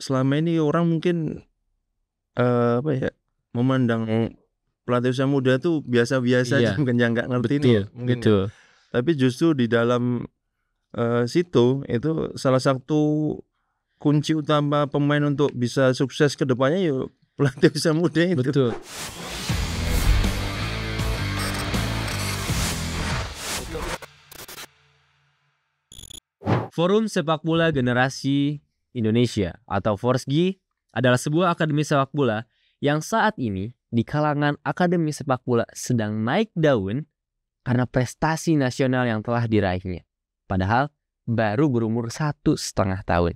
selama ini orang mungkin memandang pelatih usia muda tuh biasa-biasa aja, mungkin yang nggak ngerti betul, ini ya, mungkin betul. ya. Tapi justru di dalam situ itu salah satu kunci utama pemain untuk bisa sukses ke depannya yuk pelatih usia muda itu. Betul. Forum Sepak Bola Generasi Indonesia atau Forsgi adalah sebuah akademi sepak bola yang saat ini di kalangan akademi sepak bola sedang naik daun karena prestasi nasional yang telah diraihnya. Padahal baru berumur 1,5 tahun.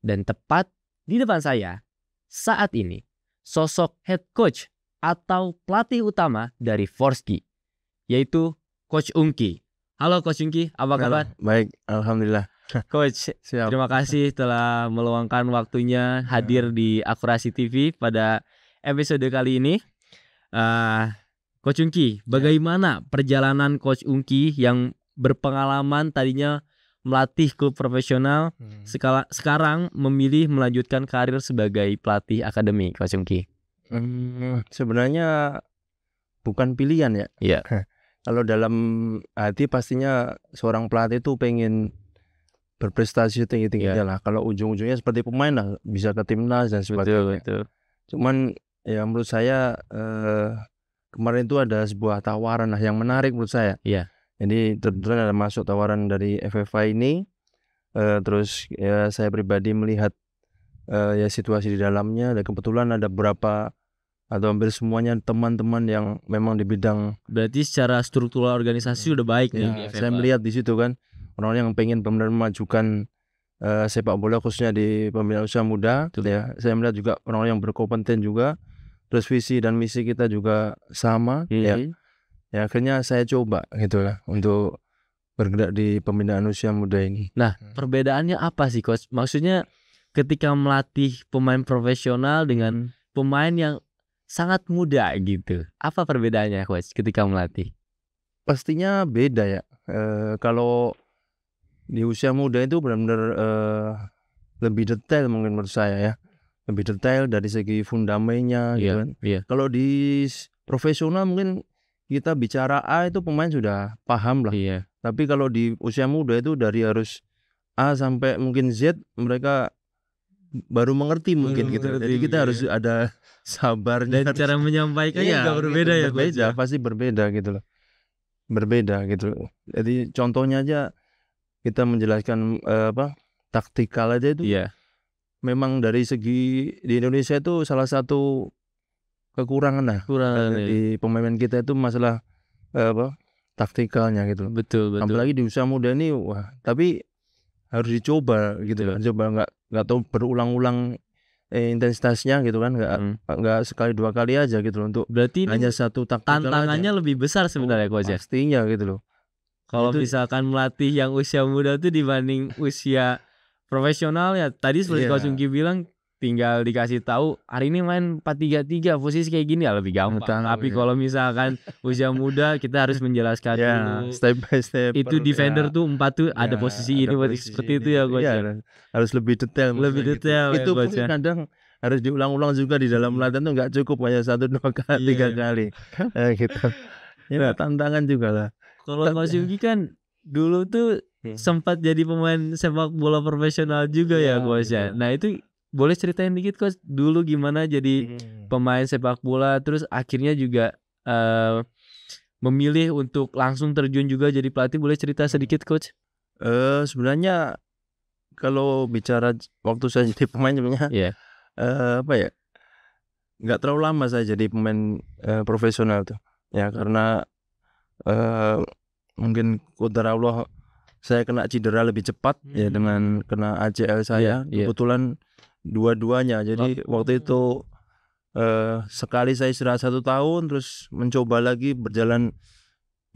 Dan tepat di depan saya saat ini sosok head coach atau pelatih utama dari Forsgi, yaitu Coach Ungki. Halo Coach Ungki, apa kabar? Baik, alhamdulillah. Coach, Siap. terima kasih telah meluangkan waktunya hadir di Akurasi TV pada episode kali ini. Coach Ungki, bagaimana perjalanan Coach Ungki yang berpengalaman tadinya melatih klub profesional, sekarang memilih melanjutkan karir sebagai pelatih akademi, Coach Ungki? Sebenarnya bukan pilihan ya. Iya. Kalau dalam hati pastinya seorang pelatih itu pengen berprestasi tinggi-tingginya lah. Kalau ujung-ujungnya seperti pemain lah, bisa ke timnas dan sebagainya. Betul. Cuman ya menurut saya kemarin itu ada sebuah tawaran lah yang menarik menurut saya. Iya. Jadi kebetulan ada masuk tawaran dari FFA ini. Terus ya saya pribadi melihat ya situasi di dalamnya, dan kebetulan ada beberapa atau hampir semuanya teman-teman yang memang di bidang, berarti secara struktural organisasi udah baik nih di FFA. Saya melihat di situ kan orang-orang yang pengen benar-benar memajukan sepak bola khususnya di pembinaan usia muda. Ya, saya melihat juga orang-orang yang berkompeten juga, terus visi dan misi kita juga sama. Ya akhirnya saya coba gitulah untuk bergerak di pembinaan usia muda ini. Nah, perbedaannya apa sih Coach? Maksudnya ketika melatih pemain profesional dengan pemain yang sangat muda gitu, apa perbedaannya Coach ketika melatih? Pastinya beda ya. Kalau di usia muda itu benar-benar lebih detail mungkin menurut saya ya, lebih detail dari segi fundamennya gitu kan. Kalau di profesional mungkin kita bicara A itu pemain sudah paham lah. Tapi kalau di usia muda itu dari harus A sampai mungkin Z mereka baru mengerti mungkin gitu. Jadi kita harus ada sabarnya. Dan cara menyampaikannya juga berbeda ya Coach. Berbeda, pasti berbeda gitu loh. Berbeda gitu. Jadi contohnya aja kita menjelaskan taktikal aja itu. Memang dari segi di Indonesia itu salah satu kekurangan lah. Di pemain kita itu masalah taktikalnya gitu. Betul. Apalagi di usia muda ini, wah, tapi harus dicoba gitu. Coba nggak tahu berulang-ulang intensitasnya gitu kan, nggak sekali dua kali aja gitu loh, untuk berarti hanya satu taktikal tantangannya aja. lebih besar sebenarnya Coach ya. Pastinya gitu loh. Kalau misalkan melatih yang usia muda tuh dibanding usia profesional ya, tadi seperti Coach Ungki bilang tinggal dikasih tahu hari ini main 4-3-3 posisi kayak gini ya lebih gampang. Tapi kalau misalkan usia muda kita harus menjelaskan dulu step by step. Itu defender tuh 4 tuh ada posisi ini seperti itu ya Coach. Harus lebih detail. Itu pun kadang harus diulang-ulang juga di dalam latihan tuh, nggak cukup hanya 1, 2 kali, 3 kali gitu. Ya tantangan juga lah. Kalau Coach Ungki kan dulu tuh sempat jadi pemain sepak bola profesional juga ya Coach ya. Nah itu boleh ceritain dikit Coach, dulu gimana jadi pemain sepak bola, terus akhirnya juga memilih untuk langsung terjun juga jadi pelatih, boleh cerita sedikit Coach? Sebenarnya kalau bicara waktu saya jadi pemain sebenarnya nggak terlalu lama saya jadi pemain profesional tuh ya, karena mungkin qadar Allah saya kena cedera lebih cepat ya dengan kena ACL saya. Kebetulan dua-duanya. Jadi waktu itu sekali saya istirahat 1 tahun, terus mencoba lagi berjalan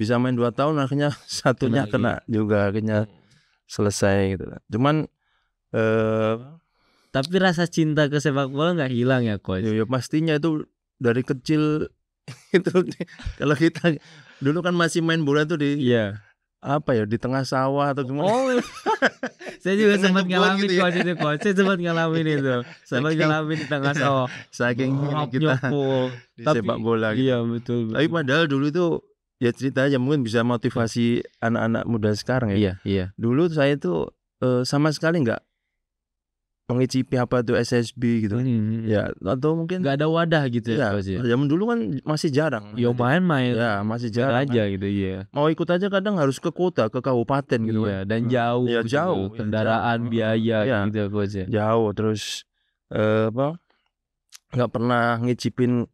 bisa main 2 tahun, akhirnya satunya kena juga, akhirnya selesai gitu. Cuman tapi rasa cinta ke sepak bola nggak hilang ya Coach? Ya pastinya itu dari kecil itu. Kalau kita dulu kan masih main bola tuh di di tengah sawah atau gimana. Saya juga tengah sempat kebun ngalamin gitu ya. coach itu coach. Saya sempat ngalamin itu. Sempat Saking ngalamin di tengah sawah. saking ini Roobnya kita full. di Tapi sepak bola gitu. iya betul Tapi betul. padahal dulu itu ya cerita aja mungkin bisa motivasi anak-anak muda sekarang ya. Iya iya. Dulu saya tuh sama sekali nggak mengicipi apa tuh SSB gitu. Ya atau mungkin Nggak ada wadah gitu ya ya coach ya. zaman dulu kan masih jarang. Yo main-main. Ya masih Biar jarang aja kan. gitu iya. Mau ikut aja kadang harus ke kota, ke kabupaten gitu Iya kan. dan jauh Ya gitu. jauh, ya, Kendaraan, jauh. biaya Ya, gitu ya coach ya. jauh terus apa? Nggak pernah ngicipin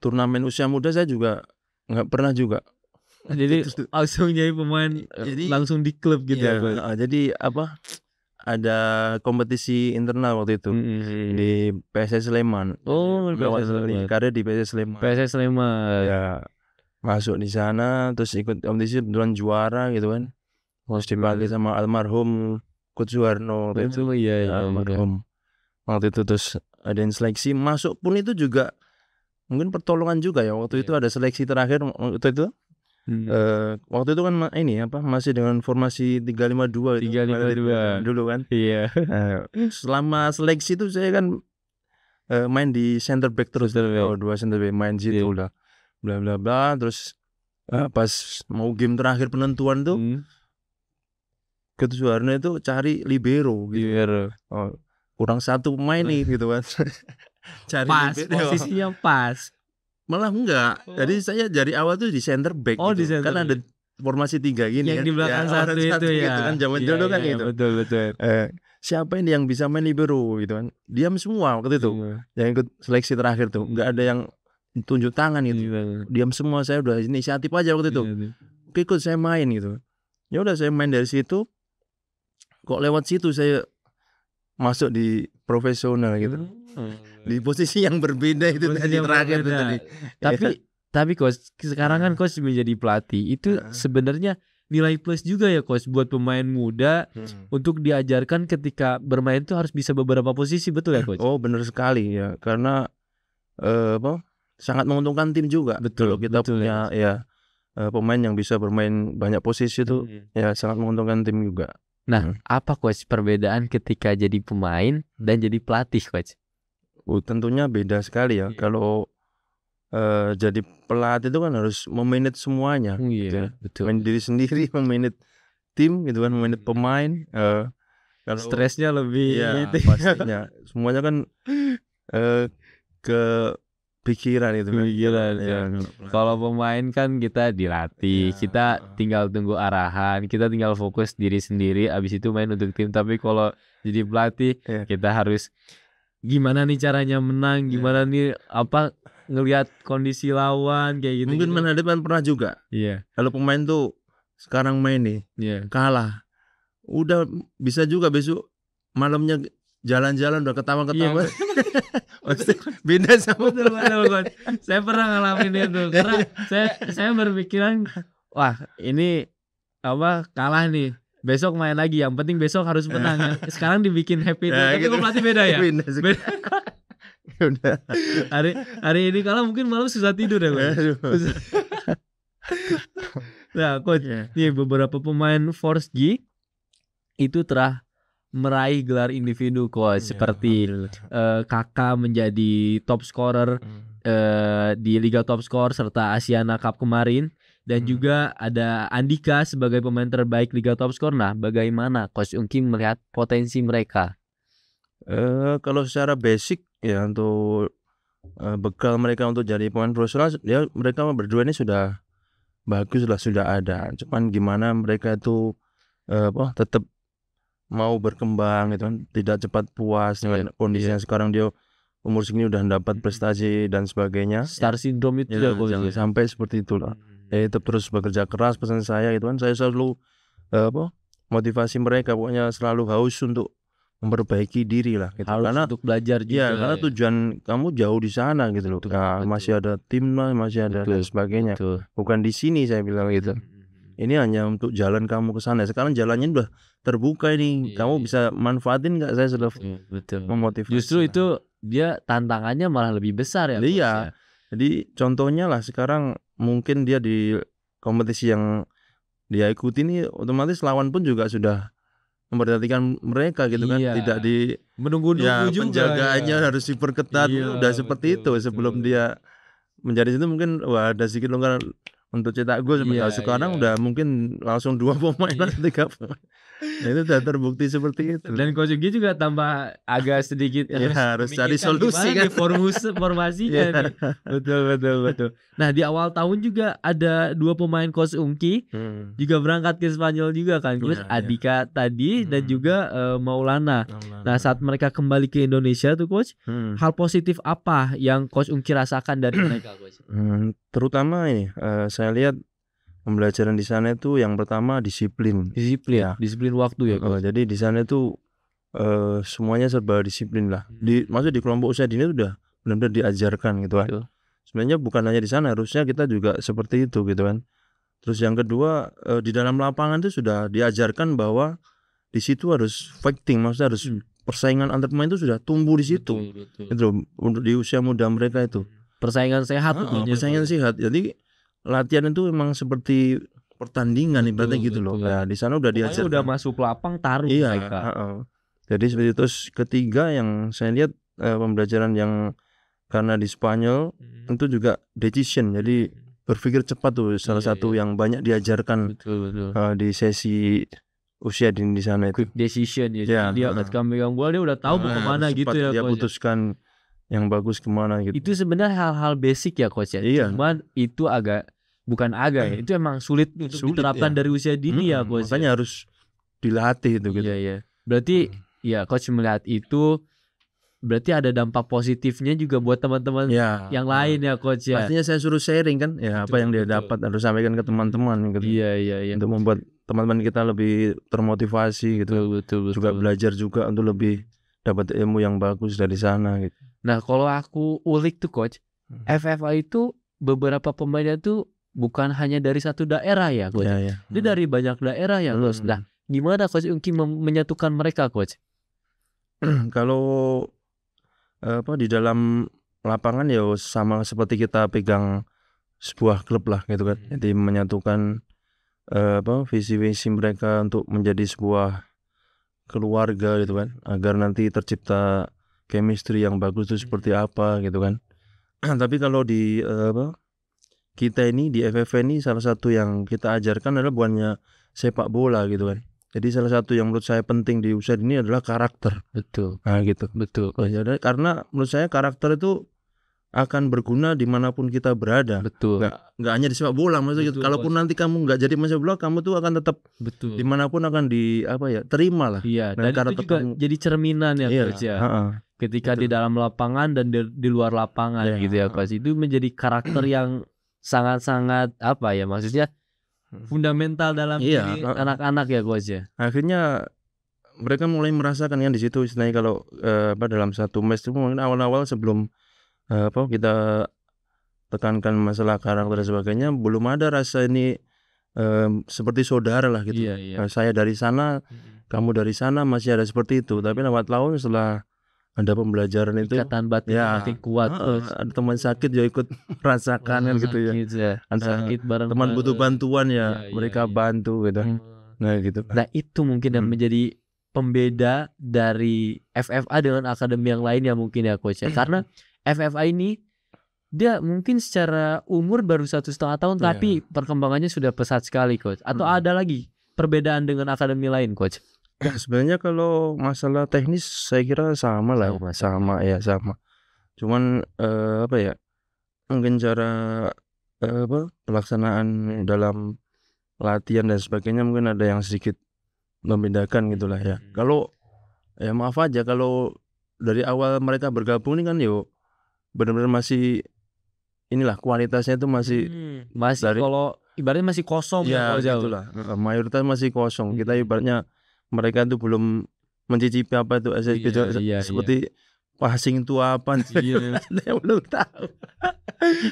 turnamen usia muda saya juga nggak pernah juga. Jadi Terus- langsung jadi pemain Jadi- langsung di klub gitu ya Iya, coach. jadi apa? Ada kompetisi internal waktu itu di PSS Sleman. Oh, Jadi, PSS Sleman. karir di PSS Sleman. PSS Sleman. Ya masuk di sana terus ikut kompetisi kebetulan juara gitu kan. Terus dipanggil sama almarhum Coach Suwarno waktu itu. Betul iya Ya, iya. almarhum. Waktu itu terus ada yang seleksi masuk pun itu juga mungkin pertolongan juga ya waktu itu ada seleksi terakhir waktu itu. Waktu itu kan ini apa masih dengan formasi 352 itu 352 dulu kan. Iya. Selama seleksi itu saya kan main di center back terus. Dua center back main situ udah bla bla bla terus pas mau game terakhir penentuan tuh Coach Suwarno itu cari libero gitu. Libero. Kurang satu pemain nih gitu kan. Cari Pas libero. posisinya pas. Malah enggak. Jadi saya dari awal tuh di center back Oh, gitu. di center Kan ada formasi 3 gini yang kan. di belakang Ya, satu orang itu ya. gitu kan zaman Iya, dulu kan iya, gitu. Betul betul. Siapa ini yang bisa main libero gitu kan. Diam semua waktu itu. Yang ikut seleksi terakhir tuh enggak ada yang tunjuk tangan gitu. Diam semua, saya udah inisiatif aja waktu itu. Oke, ikut saya main gitu. Ya udah saya main dari situ. Kok lewat situ saya masuk di profesional gitu. Di posisi yang berbeda itu Posisi tadi yang terakhir berbeda. tadi. Tapi coach sekarang kan coach menjadi pelatih itu sebenarnya nilai plus juga ya coach buat pemain muda untuk diajarkan ketika bermain itu harus bisa beberapa posisi, betul ya coach? Oh benar sekali ya, karena apa sangat menguntungkan tim juga. Betul, Kalau kita betul punya pemain yang bisa bermain banyak posisi itu ya sangat menguntungkan tim juga. Nah, apa coach perbedaan ketika jadi pemain dan jadi pelatih coach? Tentunya beda sekali ya. Kalau jadi pelatih itu kan harus memanage semuanya. Iya, betul. Main diri sendiri, memanage tim gitu kan, memanage pemain. Kalau Stresnya lebih iya, pastinya. Semuanya kan ke pikiran itu kan. Pikiran, Ya. Kalau pemain kan kita dilatih, kita tinggal tunggu arahan, kita tinggal fokus diri sendiri, abis itu main untuk tim. Tapi kalau jadi pelatih, kita harus gimana nih caranya menang, gimana nih apa ngelihat kondisi lawan kayak gitu. Mungkin menghadapan pernah juga. Iya. Kalau pemain tuh sekarang main nih, kalah, udah bisa juga besok malamnya jalan-jalan udah ketawa-ketawa. Beda sama betul. Saya pernah ngalamin itu karena saya berpikiran wah ini apa kalah nih. Besok main lagi, yang penting besok harus menang. Sekarang dibikin happy tapi gitu. Pelatih beda ya? Beda. Udah. Hari ini kalah mungkin malam susah tidur ya coach. Nah coach, nih beberapa pemain Force G itu telah meraih gelar individu coach, seperti Kakak menjadi top scorer di Liga Top Scorer serta Asiana Cup kemarin. Dan juga ada Andika sebagai pemain terbaik Liga Top Scorer. Nah, bagaimana Coach Ungki melihat potensi mereka? Kalau secara basic ya untuk bekal mereka untuk jadi pemain profesional, ya mereka berdua ini sudah bagus lah, sudah ada. Cuman gimana mereka itu tetap mau berkembang gitu kan, tidak cepat puas dengan kondisinya sekarang. Dia umur segini udah dapat prestasi dan sebagainya. Star syndrome itu jangan sampai seperti itulah. Ya itu terus bekerja keras, pesan saya gitu kan. Saya selalu motivasi mereka, pokoknya selalu haus untuk memperbaiki diri lah gitu. Karena untuk belajar juga. Karena tujuan kamu jauh di sana gitu loh. Masih ada tim lah, masih ada dan sebagainya. Bukan di sini, saya bilang gitu. Ini hanya untuk jalan kamu ke sana. Sekarang jalannya udah terbuka ini. Kamu bisa manfaatin nggak? Saya sudah memotivasi. Justru itu dia tantangannya malah lebih besar ya. Iya. Jadi contohnya lah sekarang mungkin dia di kompetisi yang dia ikuti ini, otomatis lawan pun juga sudah memperhatikan mereka gitu kan, Iya. tidak di Menunggu-nunggu juga. penjagaannya harus diperketat, Iya, udah seperti itu betul, sebelum betul. dia menjadi itu mungkin wah ada sedikit longgaran untuk cetak gol. Iya, Sekarang iya. udah mungkin langsung 2 pemain Iya. atau 3 pemain. Nah itu udah terbukti seperti itu. Dan Coach Ugi juga tambah agak sedikit Ya, harus cari memikirkan solusi gimana kan. nih formasinya Iya. nih. Betul. Nah, di awal tahun juga ada 2 pemain Coach Ungki juga berangkat ke Spanyol juga kan, Coach. Iya, iya. Adika tadi dan juga Maulana. Nah, saat mereka kembali ke Indonesia tuh Coach, hal positif apa yang Coach Ungki rasakan dari mereka, Coach? Terutama ini saya lihat pembelajaran di sana itu yang pertama disiplin. Ya. Disiplin waktu ya, Coach. Jadi di sana itu semuanya serba disiplin lah. Maksudnya di kelompok usia dini itu udah benar-benar diajarkan gitu kan. Betul. Sebenarnya bukan hanya di sana, harusnya kita juga seperti itu gitu kan. Terus yang kedua di dalam lapangan itu sudah diajarkan bahwa di situ harus fighting, maksudnya harus persaingan antar pemain itu sudah tumbuh di situ. Betul. Itu untuk di usia muda mereka itu. Persaingan sehat persaingan sehat. Jadi latihan itu memang seperti pertandingan ibaratnya gitu loh. Ya di sana udah Pokoknya diajarkan. udah masuk lapang taruh Iya, mereka. Jadi seperti itu. Terus ketiga yang saya lihat pembelajaran yang karena di Spanyol itu juga decision. Jadi berpikir cepat tuh salah satu yang banyak diajarkan di sesi usia dini di sana itu. Quick decision ya. Dia ketika megang bola dia udah tahu mau kemana gitu ya, dia Coach. putuskan yang bagus kemana gitu. Itu sebenarnya hal-hal basic ya, Coach ya. Iya. Cuman itu itu emang sulit untuk diterapkan dari usia dini ya, Coach. Makanya harus dilatih itu gitu. Iya. Berarti ya Coach melihat itu berarti ada dampak positifnya juga buat teman-teman yang lain ya, Coach ya. Pastinya saya suruh sharing kan, ya apa yang dia dapat harus sampaikan ke teman-teman gitu. Iya. Untuk membuat teman-teman kita lebih termotivasi gitu. Betul. Juga belajar juga untuk lebih dapat ilmu yang bagus dari sana gitu. Nah, kalau aku ulik tuh Coach, FFA itu beberapa pemainnya tuh bukan hanya dari satu daerah ya, Coach. Dia dari banyak daerah ya, Coach. Nah, gimana Coach Ungki menyatukan mereka, Coach? Kalau di dalam lapangan ya sama seperti kita pegang sebuah klub lah gitu kan. Jadi menyatukan visi-visi mereka untuk menjadi sebuah keluarga gitu kan, agar nanti tercipta chemistry yang bagus itu seperti apa gitu kan. Tapi kalau di kita ini di FFV ini salah satu yang kita ajarkan adalah bukannya sepak bola gitu kan. Jadi salah satu yang menurut saya penting di usia ini adalah karakter. Betul. Nah gitu. Betul. Karena menurut saya karakter itu akan berguna dimanapun kita berada. Betul. Nggak hanya di sepak bola, maksudnya. Kalaupun nanti kamu nggak jadi pemain sepak bola, kamu tuh akan tetap dimanapun akan terima lah. Iya. Dan itu juga jadi cerminan ya, Coach ya. Ketika di dalam lapangan dan di luar lapangan gitu ya, Coach. Itu menjadi karakter yang sangat-sangat maksudnya fundamental dalam diri anak-anak ya, Coach ya. Akhirnya mereka mulai merasakan kan di situ istilahnya kalau dalam satu match itu mungkin awal-awal sebelum kita tekankan masalah karakter dan sebagainya, belum ada rasa ini seperti saudara lah gitu. Iya. Saya dari sana, kamu dari sana, masih ada seperti itu. Tapi lewat tahun setelah ada pembelajaran itu, ikatan batin makin kuat. Ada teman sakit juga ikut merasakan kan gitu ya. Ada sakit bareng teman butuh bantuan mereka bantu gitu. Nah gitu. Nah itu mungkin yang menjadi pembeda dari FFA dengan akademi yang lain ya mungkin ya, Coach ya. Karena FFA ini dia mungkin secara umur baru 1,5 tahun tapi perkembangannya sudah pesat sekali, Coach. Atau ada lagi perbedaan dengan akademi lain, Coach? Ya, sebenarnya kalau masalah teknis saya kira sama lah, sama. Cuman mungkin cara pelaksanaan dalam latihan dan sebagainya mungkin ada yang sedikit membedakan gitulah ya. Kalau maaf aja kalau dari awal mereka bergabung ini kan benar-benar masih kualitasnya itu masih kalau ibaratnya masih kosong ya gitulah. Mayoritas masih kosong. Kita ibaratnya mereka itu belum mencicipi apa itu SSB seperti passing itu apa belum tahu.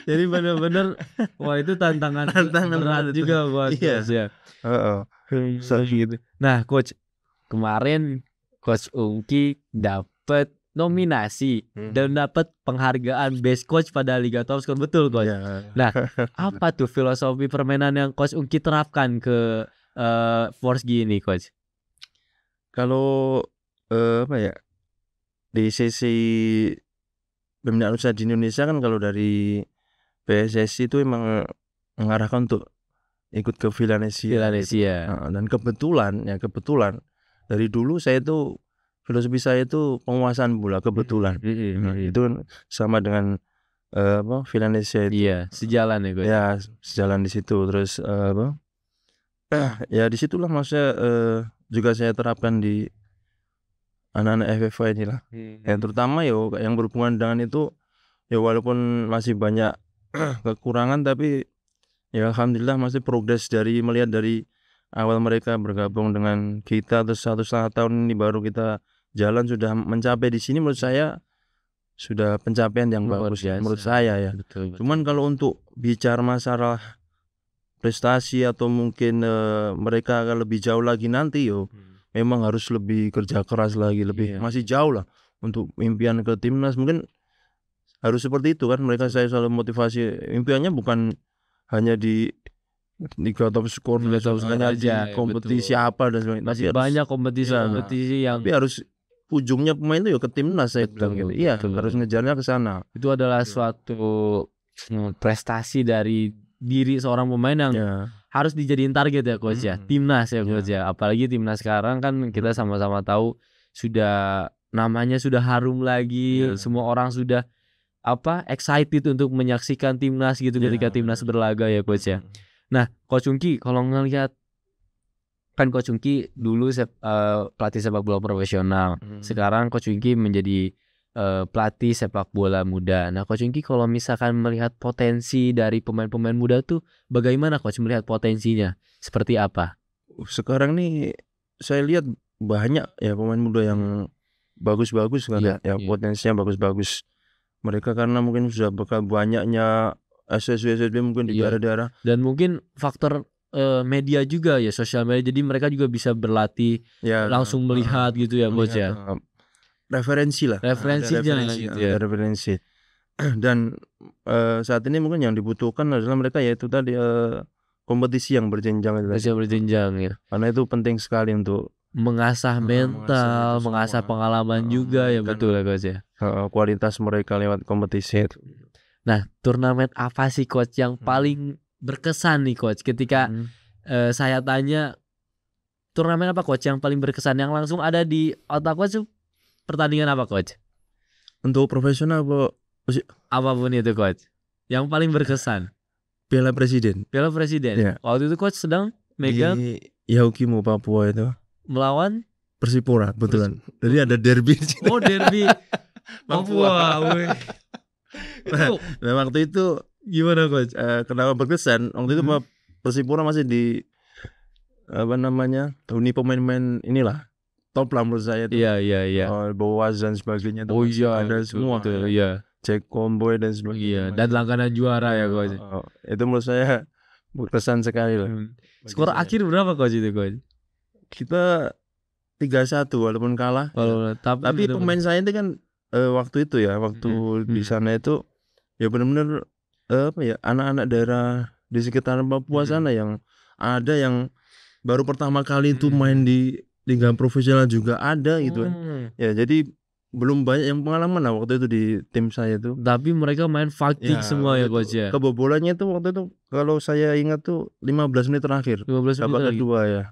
Jadi benar-benar wah itu tantangan berat juga buat Coach ya. Gitu. Nah, Coach, kemarin Coach Ungki dapat nominasi dan dapat penghargaan Best Coach pada Liga Top Score, betul, Coach? Nah, apa tuh filosofi permainan yang Coach Ungki terapkan ke Forsgy ini, Coach? Kalau apa ya, di sisi pembinaan usaha di Indonesia kan kalau dari PSSI itu emang mengarahkan untuk ikut ke Vilanesia gitu. Vilanesia. Dan kebetulan dari dulu saya itu filosofi saya itu penguasaan bola kebetulan. Itu kan sama dengan Vilanesia itu. Iya, sejalan ya coach. Ya, sejalan di situ. Terus ya disitulah maksudnya juga saya terapkan di anak-anak FFA inilah. Ya terutama yang berhubungan dengan itu ya walaupun masih banyak kekurangan tapi ya alhamdulillah masih progres dari melihat dari awal mereka bergabung dengan kita terus 1,5 tahun ini baru kita jalan sudah mencapai di sini, menurut saya sudah pencapaian yang bagus menurut saya ya. Betul. Cuman kalau untuk bicara masalah prestasi atau mungkin mereka akan lebih jauh lagi nanti memang harus lebih kerja keras lagi, lebih masih jauh lah untuk impian ke timnas. Mungkin harus seperti itu kan, mereka saya selalu motivasi impiannya bukan hanya di Liga Top Skor hanya di kompetisi apa dan sebagainya. Masih banyak kompetisi yang tapi harus ujungnya pemain itu ya ke timnas saya bilang gitu. Iya, harus ngejarnya ke sana. Itu adalah suatu prestasi dari diri seorang pemain yang harus dijadiin target ya coach ya. Timnas ya coach ya. Apalagi timnas sekarang kan kita sama-sama tahu sudah namanya sudah harum lagi. Semua orang sudah excited untuk menyaksikan timnas gitu ketika timnas berlaga ya coach ya. Nah, Coach Ungki kalau ngelihat kan Coach Ungki dulu pelatih sepak bola profesional. Sekarang Coach Ungki menjadi pelatih sepak bola muda. Nah, Coach Ungki kalau misalkan melihat potensi dari pemain-pemain muda tuh bagaimana Coach melihat potensinya? Seperti apa? Sekarang nih saya lihat banyak ya pemain muda yang bagus-bagus kan ya, potensinya bagus-bagus. Mereka karena mungkin sudah bakal banyaknya SSB mungkin di daerah-daerah dan mungkin faktor media juga ya, sosial media, jadi mereka juga bisa berlatih langsung melihat gitu ya coach ya. Referensinya gitu ya. Referensi. Dan saat ini mungkin yang dibutuhkan adalah mereka yaitu tadi kompetisi yang berjenjang ya. Karena itu penting sekali untuk mengasah mental, mengasah pengalaman juga ya, betul ya coach ya. Kualitas mereka lewat kompetisi itu. Nah, turnamen apa sih coach yang paling berkesan nih coach ketika saya tanya turnamen apa coach yang paling berkesan yang langsung ada di otak coach, pertandingan apa coach? Untuk profesional apapun itu coach yang paling berkesan. Piala Presiden ya. Waktu itu coach sedang megang di Yaukimo Papua itu melawan Persipura betulan. Jadi ada derby. Oh, derby Papua. Nah, waktu itu gimana coach? Kenapa berkesan? Waktu itu Persipura masih di huni pemain-pemain inilah top lah menurut saya itu. Iya. Boaz dan sebagainya. Ada semua. Jack Comboy dan sebagainya. Dan langganan juara ya coach. Itu menurut saya berkesan sekali lah. Skor akhir berapa coach itu coach? Kita 3-1 walaupun kalah. Tapi pemain saya itu kan waktu itu ya, waktu di sana itu ya benar-benar anak-anak daerah di sekitar Papua sana yang ada yang baru pertama kali itu main di liga profesional juga ada gitu kan. Ya jadi belum banyak yang pengalaman lah waktu itu di tim saya itu. Tapi mereka main fighting semua ya coach ya. Kebobolannya itu waktu itu kalau saya ingat tuh 15 menit terakhir. 15 menit kedua ya.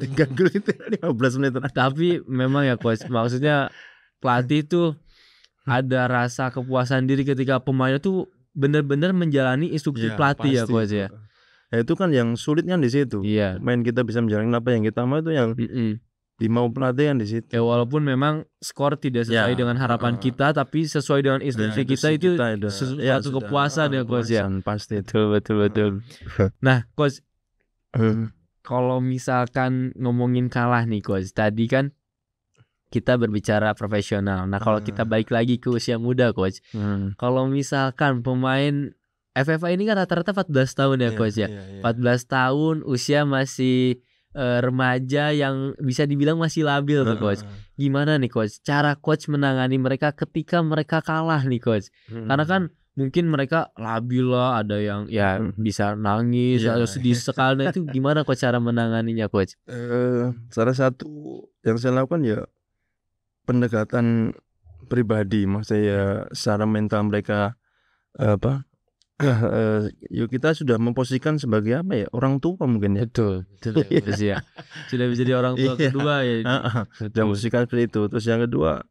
3 gol itu 15 menit terakhir. Tapi memang ya coach, maksudnya pelatih itu ada rasa kepuasan diri ketika pemain itu benar-benar menjalani instruksi pelatih ya coach ya. Ya itu kan yang sulit kan di situ. Main kita bisa menjalani apa yang kita mau itu yang dimau pelatih kan di situ. Ya walaupun memang skor tidak sesuai dengan harapan kita, tapi sesuai dengan instruksi kita itu suatu kepuasan ya coach ya. Pasti. Betul. Nah coach, kalau misalkan ngomongin kalah nih coach, tadi kan kita berbicara profesional. Nah kalau kita balik lagi ke usia muda coach, kalau misalkan pemain FFA ini kan rata-rata 14 tahun ya coach ya. 14 tahun usia masih remaja yang bisa dibilang masih labil tuh coach. Gimana nih coach cara coach menangani mereka ketika mereka kalah nih coach? Karena kan mungkin mereka labil lah, ada yang ya bisa nangis Iya. atau sedih sekali. Nah, itu gimana coach cara menanganinya coach? Salah satu yang saya lakukan ya pendekatan pribadi, maksudnya ya secara mental mereka yuk kita sudah memposisikan sebagai apa ya, orang tua mungkin ya. Betul ya. Sudah menjadi orang tua Iya. kedua ya. Dan memposisikan seperti itu. Terus yang kedua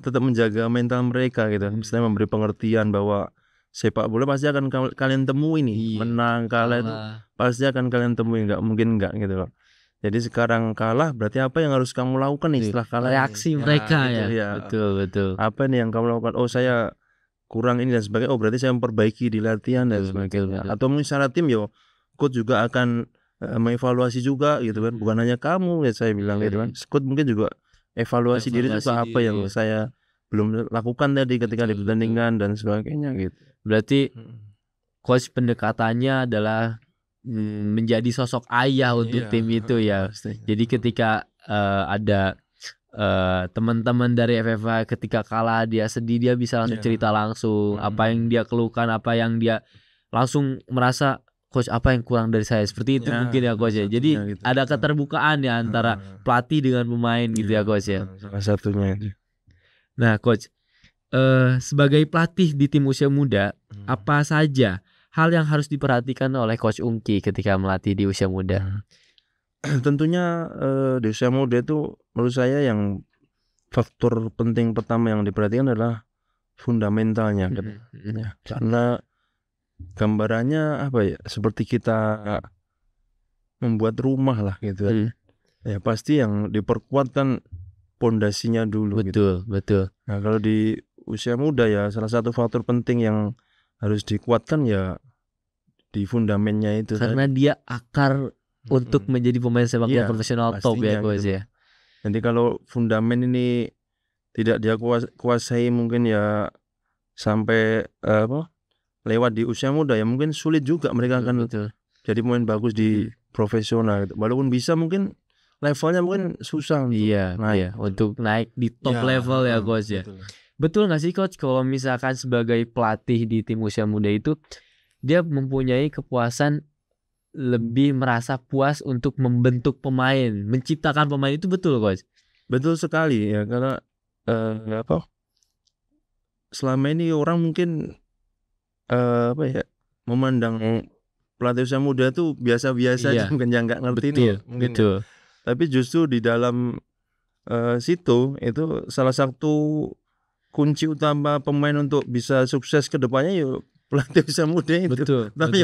tetap menjaga mental mereka gitu, misalnya memberi pengertian bahwa sepak bola pasti akan kalian temui nih, menang kalah itu pasti akan kalian temui, nggak mungkin nggak gitu loh. Jadi sekarang kalah berarti apa yang harus kamu lakukan nih setelah kalah? Reaksi mereka gitu, ya. Betul. Apa nih yang kamu lakukan? Oh saya kurang ini dan sebagainya. Oh berarti saya memperbaiki di latihan dan sebagainya. Atau mungkin secara tim yo, coach juga akan mengevaluasi juga gitu kan. Bukan hanya kamu ya saya bilang gitu kan. Coach mungkin juga evaluasi diri juga apa yang saya belum lakukan tadi ketika di pertandingan dan sebagainya gitu. Berarti coach pendekatannya adalah menjadi sosok ayah untuk tim itu ya. Jadi ketika ada teman-teman dari FFA ketika kalah dia sedih, dia bisa langsung cerita langsung apa yang dia keluhkan, apa yang dia langsung merasa coach apa yang kurang dari saya, seperti itu mungkin ya coach ya. Jadi gitu. Ada keterbukaan ya antara pelatih dengan pemain gitu ya coach ya. Salah satunya itu. Nah coach, sebagai pelatih di tim usia muda, apa saja hal yang harus diperhatikan oleh coach Ungki ketika melatih di usia muda? Tentunya di usia muda itu menurut saya yang faktor penting pertama yang diperhatikan adalah fundamentalnya gitu. Ya, karena gambarannya apa ya, seperti kita membuat rumah lah gitu kan. Ya pasti yang diperkuat kan pondasinya dulu. Betul. Nah kalau di usia muda ya salah satu faktor penting yang harus dikuatkan ya di fundamennya itu. Karena dia akar untuk menjadi pemain sepak bola profesional top ya coach ya. Nanti kalau fundamen ini tidak dia kuasai mungkin ya sampai lewat di usia muda ya mungkin sulit juga mereka akan jadi pemain bagus di profesional gitu. Walaupun bisa mungkin levelnya mungkin susah untuk naik di top level ya coach ya. Betul nggak sih coach kalau misalkan sebagai pelatih di tim usia muda itu dia mempunyai kepuasan, lebih merasa puas untuk membentuk pemain, menciptakan pemain, itu betul coach? Betul sekali ya, karena selama ini orang mungkin memandang pelatih usia muda tuh biasa-biasa aja, mungkin yang nggak ngerti betul. Tapi justru di dalam situ itu salah satu kunci utama pemain untuk bisa sukses ke depannya yuk pelatih usia muda itu. Tapi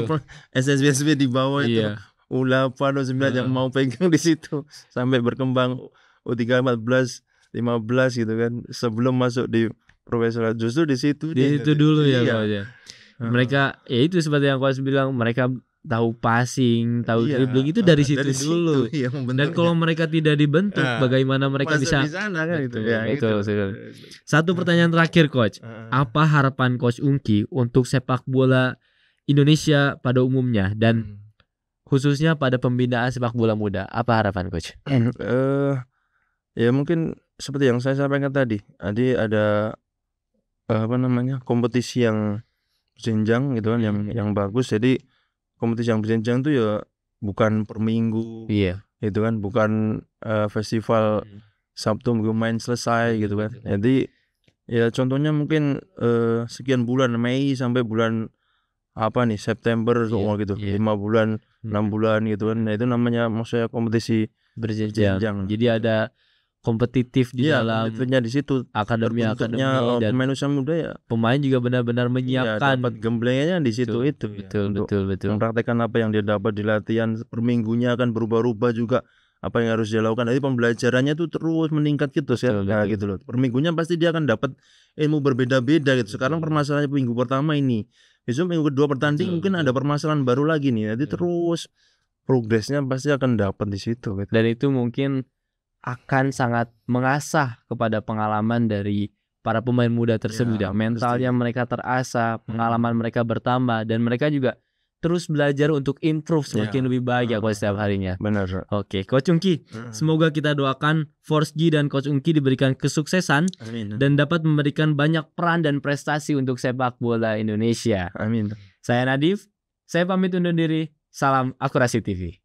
SSBSB di bawah itu U8 U9 yang mau pegang di situ sampai berkembang U3 14 15 gitu kan, sebelum masuk di profesional. Justru di situ dulu ya coach ya. Mereka ya itu seperti yang coach bilang, mereka tahu passing, tahu dribbling itu dari situ dulu. Dan kalau mereka tidak dibentuk, bagaimana mereka bisa di sana kan gitu. Satu pertanyaan terakhir coach. Apa harapan coach Ungki untuk sepak bola Indonesia pada umumnya dan khususnya pada pembinaan sepak bola muda? Apa harapan coach? Ya mungkin seperti yang saya sampaikan tadi ada kompetisi yang berjenjang gitu kan, yang bagus. Jadi kompetisi yang berjenjang itu ya bukan per minggu, itu kan bukan festival Sabtu Minggu main selesai gitu kan. Jadi ya contohnya mungkin sekian bulan Mei sampai bulan September gitu, 5 bulan 6 bulan gitu kan. Nah itu namanya maksudnya kompetisi berjenjang. Jadi ada kompetitif di dalam di situ akademi dan pemain usia muda ya, pemain juga benar-benar menyiapkan dapat gemblengnya di situ. Betul. Mempraktekkan apa yang dia dapat di latihan, per minggunya akan berubah-ubah juga apa yang harus dia lakukan. Jadi pembelajarannya tuh terus meningkat gitu gitu loh. Per minggunya pasti dia akan dapat ilmu berbeda-beda gitu. Sekarang permasalahannya minggu pertama ini, besok minggu kedua bertanding mungkin ada permasalahan baru lagi nih. Jadi terus progresnya pasti akan dapat di situ gitu. Dan itu mungkin akan sangat mengasah kepada pengalaman dari para pemain muda tersebut. Mentalnya mereka terasah, pengalaman mereka bertambah, dan mereka juga terus belajar untuk improve semakin lebih baik ya Coach setiap harinya. Benar. Oke, Coach Ungki, semoga kita doakan Forsgy dan Coach Ungki diberikan kesuksesan dan dapat memberikan banyak peran dan prestasi untuk sepak bola Indonesia. Amin. Saya Nadif, saya pamit undur diri. Salam Akurasi TV.